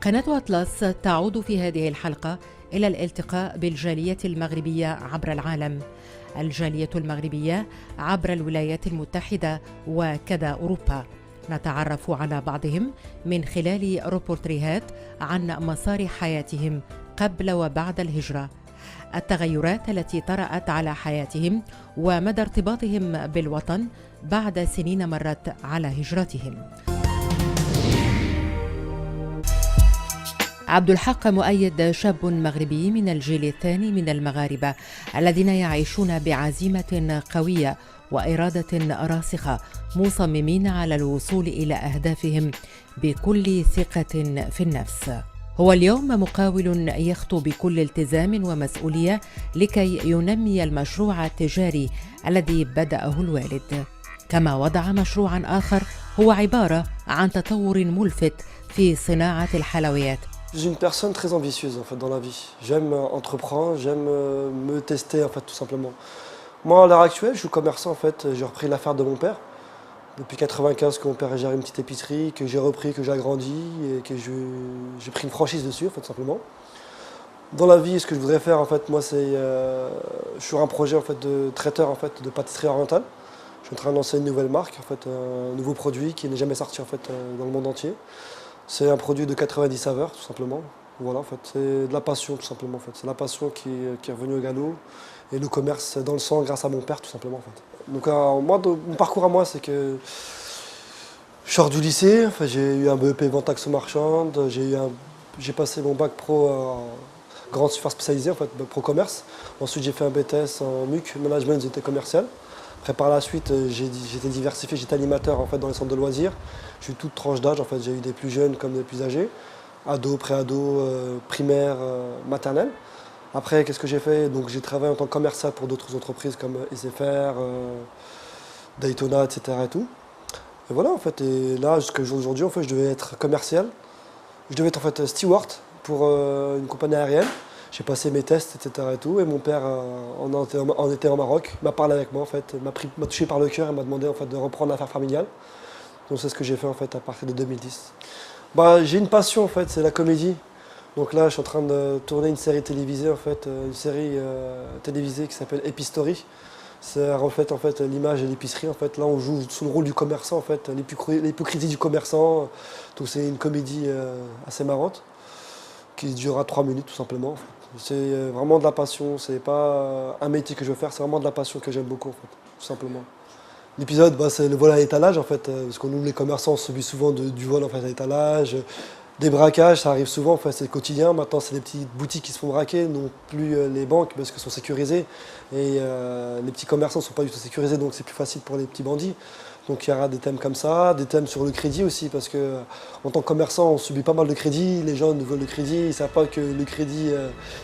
قناة أطلس تعود في هذه الحلقة إلى الالتقاء بالجالية المغربية عبر العالم. الجالية المغربية عبر الولايات المتحدة وكذا أوروبا. نتعرف على بعضهم من خلال روبورتريهات عن مسار حياتهم قبل وبعد الهجرة، التغيرات التي طرأت على حياتهم ومدى ارتباطهم بالوطن بعد سنين مرت على هجرتهم. عبد الحق مؤيد شاب مغربي من الجيل الثاني من المغاربة الذين يعيشون بعزيمة قوية وإرادة راسخة، مصممين على الوصول إلى أهدافهم بكل ثقة في النفس. هو اليوم مقاول يخطو بكل التزام ومسؤولية لكي ينمي المشروع التجاري الذي بدأه الوالد، كما وضع مشروعا آخر هو عبارة عن تطور ملفت في صناعة الحلويات. Je suis une personne très ambitieuse en fait dans la vie. J'aime entreprendre, j'aime me tester en fait tout simplement. Moi à l'heure actuelle, je suis commerçant en fait. J'ai repris l'affaire de mon père. Depuis 95 que mon père a géré une petite épicerie, que j'ai repris, que j'ai agrandi et que j'ai pris une franchise dessus en fait tout simplement. Dans la vie, ce que je voudrais faire en fait, moi c'est, je suis sur un projet en fait de traiteur en fait de pâtisserie orientale. Je suis en train de lancer une nouvelle marque en fait, un nouveau produit qui n'est jamais sorti en fait dans le monde entier. C'est un produit de 90 saveurs, tout simplement. Voilà, en fait, c'est de la passion, tout simplement. En fait. C'est la passion qui est revenue au galop. Et le commerce dans le sang grâce à mon père, tout simplement. En fait. Donc, moi, mon parcours à moi, c'est que je sors du lycée. Enfin, j'ai eu un BEP vente taxe marchande. J'ai passé mon bac pro grande surface spécialisée, en fait, pro commerce. Ensuite, j'ai fait un BTS en MUC, management des unités commerciales. Après, par la suite, j'étais diversifié, j'étais animateur en fait, dans les centres de loisirs. J'ai eu toute tranche d'âge, en fait. J'ai eu des plus jeunes comme des plus âgés, ados, pré-ados, primaire, maternelle. Après, qu'est-ce que j'ai fait? Donc, j'ai travaillé en tant que commercial pour d'autres entreprises comme SFR, Daytona, etc. Et tout. Et voilà, en fait. Et là, jusqu'à aujourd'hui, en fait, je devais être commercial. Je devais être en fait steward pour une compagnie aérienne. J'ai passé mes tests, etc. Et tout. Et mon père en était au Maroc. Il m'a parlé avec moi, en fait. M'a touché par le cœur et m'a demandé en fait, de reprendre l'affaire familiale. Donc c'est ce que j'ai fait en fait, à partir de 2010. J'ai une passion, en fait, c'est la comédie. Donc là, je suis en train de tourner une série télévisée, en fait, une série télévisée qui s'appelle Epistory. Ça reflète en fait, l'image de l'épicerie. En fait. Là, on joue sous le rôle du commerçant, en fait, l'hypocrisie du commerçant. Donc c'est une comédie assez marrante qui durera 3 minutes, tout simplement. En fait. C'est vraiment de la passion, c'est pas un métier que je veux faire, c'est vraiment de la passion que j'aime beaucoup, en fait, tout simplement. L'épisode, c'est le vol à l'étalage, en fait, parce que nous, les commerçants, on subit souvent du vol en fait, à l'étalage, des braquages, ça arrive souvent, en fait, c'est le quotidien. Maintenant, c'est des petites boutiques qui se font braquer, non plus les banques, parce qu'elles sont sécurisées, et les petits commerçants ne sont pas du tout sécurisés, donc c'est plus facile pour les petits bandits. Donc il y aura des thèmes comme ça, des thèmes sur le crédit aussi, parce qu'en tant que commerçant, on subit pas mal de crédit, les gens nous veulent le crédit, ils ne savent pas que le crédit,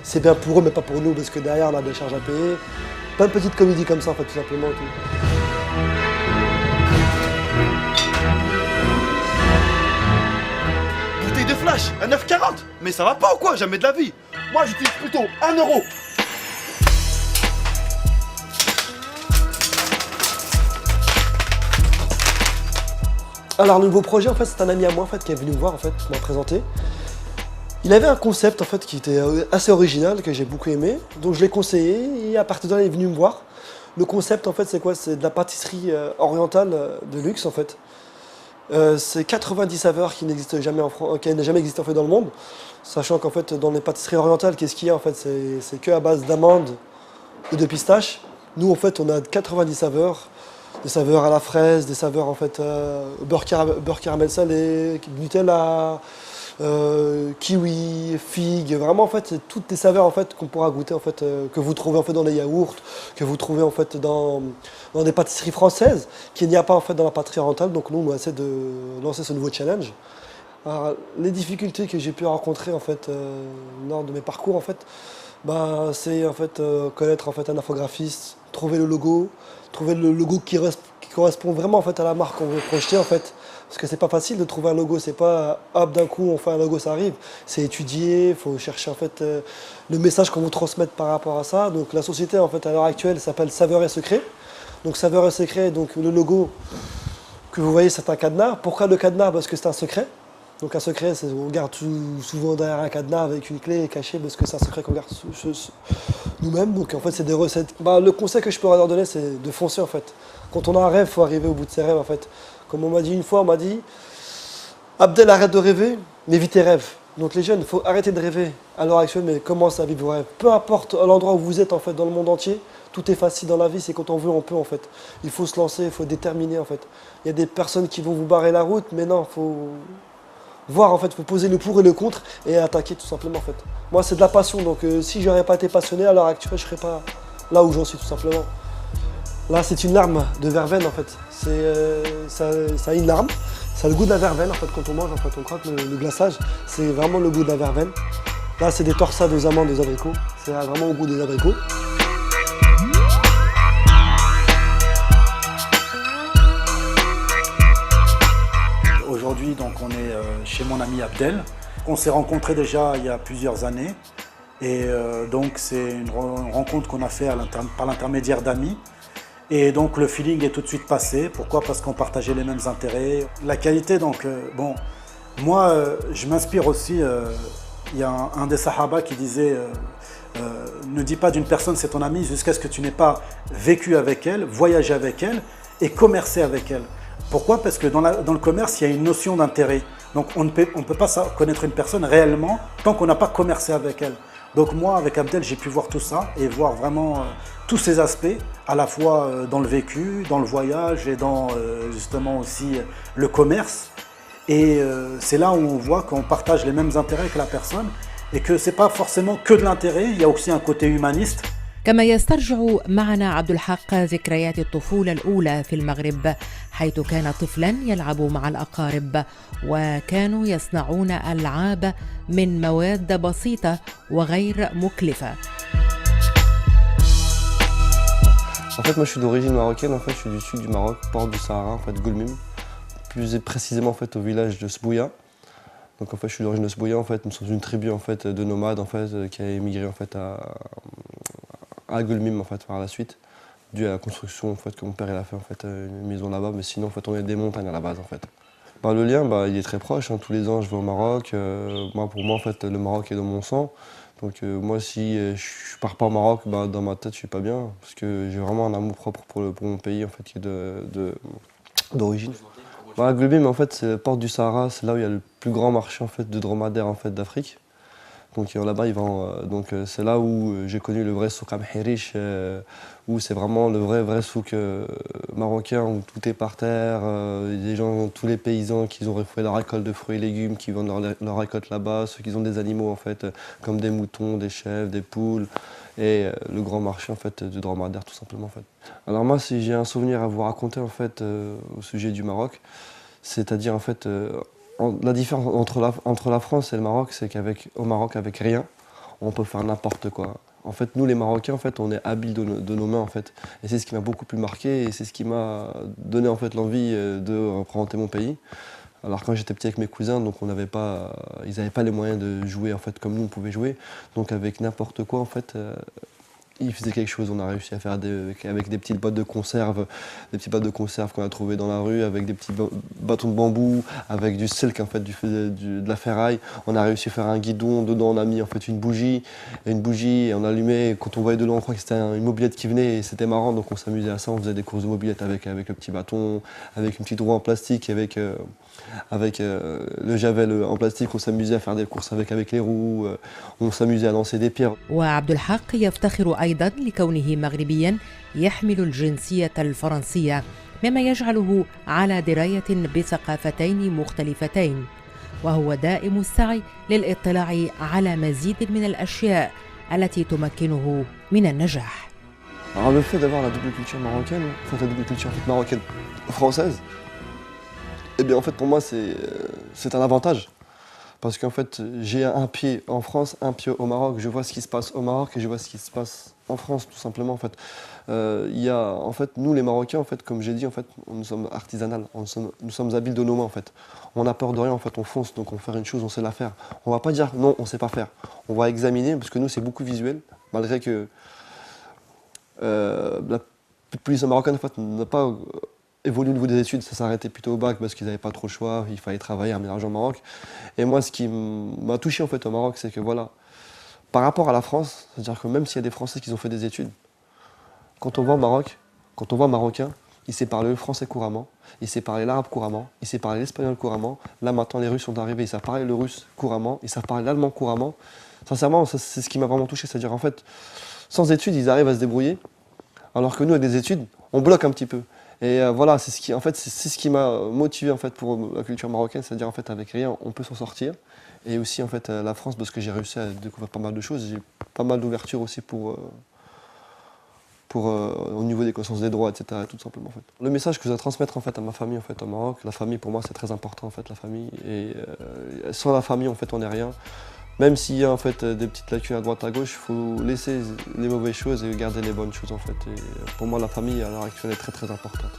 c'est bien pour eux, mais pas pour nous, parce que derrière, on a des charges à payer. Plein de petites comédies comme ça, en fait, tout simplement. Bouteille de flash, à 9,40. Mais ça va pas ou quoi? Jamais de la vie. Moi, j'utilise plutôt 1 euro. Alors le nouveau projet, en fait, c'est un ami à moi en fait, qui est venu me voir, en fait, qui m'a présenté. Il avait un concept en fait, qui était assez original, que j'ai beaucoup aimé, donc je l'ai conseillé et à partir de là, il est venu me voir. Le concept, en fait, c'est quoi? C'est de la pâtisserie orientale de luxe, en fait. C'est 90 saveurs qui n'existent jamais qui n'ont jamais existé en fait, dans le monde, sachant qu'en fait, dans les pâtisseries orientales, qu'est-ce qu'il y a en fait? C'est que à base d'amandes et de pistaches. Nous, en fait, on a 90 saveurs. Des saveurs à la fraise, des saveurs en fait beurre caramel salé, Nutella, kiwi, figue. Vraiment en fait c'est toutes les saveurs en fait qu'on pourra goûter en fait que vous trouvez en fait dans les yaourts, que vous trouvez en fait dans des pâtisseries françaises, qu'il n'y a pas en fait dans la pâtisserie orientale. Donc nous on essaie de lancer ce nouveau challenge. Alors, les difficultés que j'ai pu rencontrer en fait lors de mes parcours en fait, c'est en fait connaître en fait un infographiste, trouver le logo qui correspond vraiment en fait à la marque qu'on veut projeter en fait. Parce que c'est pas facile de trouver un logo, c'est pas hop d'un coup on fait un logo ça arrive. C'est étudié, il faut chercher en fait le message qu'on veut transmettre par rapport à ça. Donc la société en fait à l'heure actuelle s'appelle Saveurs et Secrets. Donc Saveurs et Secrets, donc le logo que vous voyez c'est un cadenas. Pourquoi le cadenas? Parce que c'est un secret. Donc un secret, on garde souvent derrière un cadenas avec une clé cachée parce que c'est un secret qu'on garde nous-mêmes. Donc en fait, c'est des recettes. Le conseil que je pourrais leur donner, c'est de foncer en fait. Quand on a un rêve, il faut arriver au bout de ses rêves en fait. Comme on m'a dit une fois, on m'a dit Abdel, arrête de rêver, mais vis tes rêves. Donc les jeunes, il faut arrêter de rêver à l'heure actuelle, mais commence à vivre vos rêves. Peu importe l'endroit où vous êtes en fait dans le monde entier, tout est facile dans la vie, c'est quand on veut, on peut en fait. Il faut se lancer, il faut être déterminé en fait. Il y a des personnes qui vont vous barrer la route, mais non, il faut voir en fait, il faut poser le pour et le contre et attaquer tout simplement en fait. Moi c'est de la passion, donc si j'aurais pas été passionné à l'heure actuelle, je serais pas là où j'en suis tout simplement. Là c'est une larme de verveine en fait. Ça a une larme, ça a le goût de la verveine en fait quand on mange, en fait on croque le glaçage, c'est vraiment le goût de la verveine. Là c'est des torsades aux amandes, des abricots, c'est vraiment au goût des abricots. Aujourd'hui, donc, on est chez mon ami Abdel. On s'est rencontrés déjà il y a plusieurs années. Et donc, c'est une rencontre qu'on a fait par l'intermédiaire d'amis. Et donc, le feeling est tout de suite passé. Pourquoi? Parce qu'on partageait les mêmes intérêts. La qualité, donc, bon, moi, je m'inspire aussi. Il y a un des Sahaba qui disait ne dis pas d'une personne c'est ton ami jusqu'à ce que tu n'aies pas vécu avec elle, voyagé avec elle et commercé avec elle. Pourquoi? Parce que dans le commerce, il y a une notion d'intérêt. Donc on ne peut pas connaître une personne réellement tant qu'on n'a pas commercé avec elle. Donc moi, avec Abdel, j'ai pu voir tout ça et voir vraiment tous ces aspects, à la fois dans le vécu, dans le voyage et dans justement aussi le commerce. Et c'est là où on voit qu'on partage les mêmes intérêts que la personne et que ce n'est pas forcément que de l'intérêt, il y a aussi un côté humaniste. كما يسترجع معنا عبد الحق ذكريات الطفولة الأولى في المغرب، حيث كان طفلا يلعب مع الأقارب وكانوا يصنعون ألعاب من مواد بسيطة وغير مكلفة. En fait, moi je suis d'origine marocaine, en fait je suis du sud du Maroc, port du Sahara, en fait Goulmim, plus précisément en fait au village de Sbouya. Donc en fait je suis d'origine de Sbouya, en fait nous sommes une tribu en fait de nomades en fait qui a émigré en fait à Goulmim en fait par la suite, dû à la construction en fait que mon père il a fait en fait une maison là-bas, mais sinon en fait on est des montagnes à la base en fait. Le lien il est très proche, hein. Tous les ans je vais au Maroc, pour moi en fait le Maroc est dans mon sang. Donc moi si je pars pas au Maroc, dans ma tête je suis pas bien, parce que j'ai vraiment un amour propre pour mon pays en fait qui est d'origine. Goulmim en fait c'est la porte du Sahara, c'est là où il y a le plus grand marché en fait de dromadaires en fait d'Afrique. Donc là-bas, c'est là où j'ai connu le vrai souk Amhirish, où c'est vraiment le vrai souk marocain, où tout est par terre. Les gens, tous les paysans qui ont fait leur récolte de fruits et légumes, qui vendent leur récolte là-bas, ceux qui ont des animaux en fait, comme des moutons, des chèvres, des poules, et le grand marché en fait de dromadaire tout simplement en fait. Alors moi, si j'ai un souvenir à vous raconter en fait au sujet du Maroc, c'est-à-dire en fait la différence entre la France et le Maroc, c'est qu'au Maroc, avec rien, on peut faire n'importe quoi. En fait, nous les Marocains, en fait, on est habiles de nos mains en fait. Et c'est ce qui m'a beaucoup plus marqué et c'est ce qui m'a donné en fait l'envie de représenter mon pays. Alors quand j'étais petit avec mes cousins, donc ils n'avaient pas les moyens de jouer en fait comme nous on pouvait jouer. Donc avec n'importe quoi en fait. Ils faisaient quelque chose, on a réussi à faire avec des petites boîtes de conserve, qu'on a trouvées dans la rue, avec des petits bâtons de bambou, avec du silk en fait, de la ferraille. On a réussi à faire un guidon, dedans on a mis en fait une bougie et on allumait. Et quand on voyait dedans, on croyait que c'était une mobilette qui venait et c'était marrant, donc on s'amusait à ça. On faisait des courses de mobilette avec le petit bâton, avec une petite roue en plastique, avec le javel en plastique. On s'amusait à faire des courses avec les roues, on s'amusait à lancer des pierres. وعبد الحق يفتخر أيضا لكونه مغربيا يحمل الجنسية الفرنسية، مما يجعله على دراية بثقافتين مختلفتين، وهو دائم السعي للاطلاع على مزيد من الأشياء التي تمكنه من النجاح. Alors le fait d'avoir la double culture marocaine, la double culture marocaine française, eh bien en fait pour moi c'est un avantage. Parce qu'en fait, j'ai un pied en France, un pied au Maroc. Je vois ce qui se passe au Maroc et je vois ce qui se passe en France, tout simplement. En fait, en fait, nous les Marocains, en fait, comme j'ai dit, en fait, nous sommes artisanales. Nous sommes habiles de nos mains, en fait. On n'a peur de rien, en fait. On fonce. Donc, on fait une chose, on sait la faire. On va pas dire non, on sait pas faire. On va examiner, parce que nous, c'est beaucoup visuel, malgré que la population marocaine, en fait, n'a pas évolué au niveau des études, ça s'arrêtait plutôt au bac parce qu'ils n'avaient pas trop le choix, il fallait travailler, amener l'argent au Maroc. Et moi, ce qui m'a touché en fait au Maroc, c'est que voilà, par rapport à la France, c'est-à-dire que même s'il y a des Français qui ont fait des études, quand on va au Maroc, quand on voit un Marocain, il sait parler le français couramment, il sait parler l'arabe couramment, il sait parler l'espagnol couramment. Là maintenant, les Russes sont arrivés, ils savent parler le russe couramment, ils savent parler l'allemand couramment. Sincèrement, c'est ce qui m'a vraiment touché, c'est-à-dire en fait, sans études, ils arrivent à se débrouiller, alors que nous, avec des études, on bloque un petit peu. Et voilà, c'est ce qui, en fait, c'est ce qui m'a motivé en fait pour la culture marocaine, c'est-à-dire en fait avec rien, on peut s'en sortir. Et aussi en fait la France, parce que j'ai réussi à découvrir pas mal de choses, j'ai pas mal d'ouverture aussi au niveau des consciences des droits, etc. Tout simplement en fait. Le message que je dois transmettre en fait à ma famille en fait au Maroc, la famille pour moi c'est très important en fait la famille. Et sans la famille en fait on n'est rien. Même s'il y a en fait des petites lacunes à droite à gauche, il faut laisser les mauvaises choses et garder les bonnes choses en fait. Et pour moi la famille à l'heure actuelle est très très importante.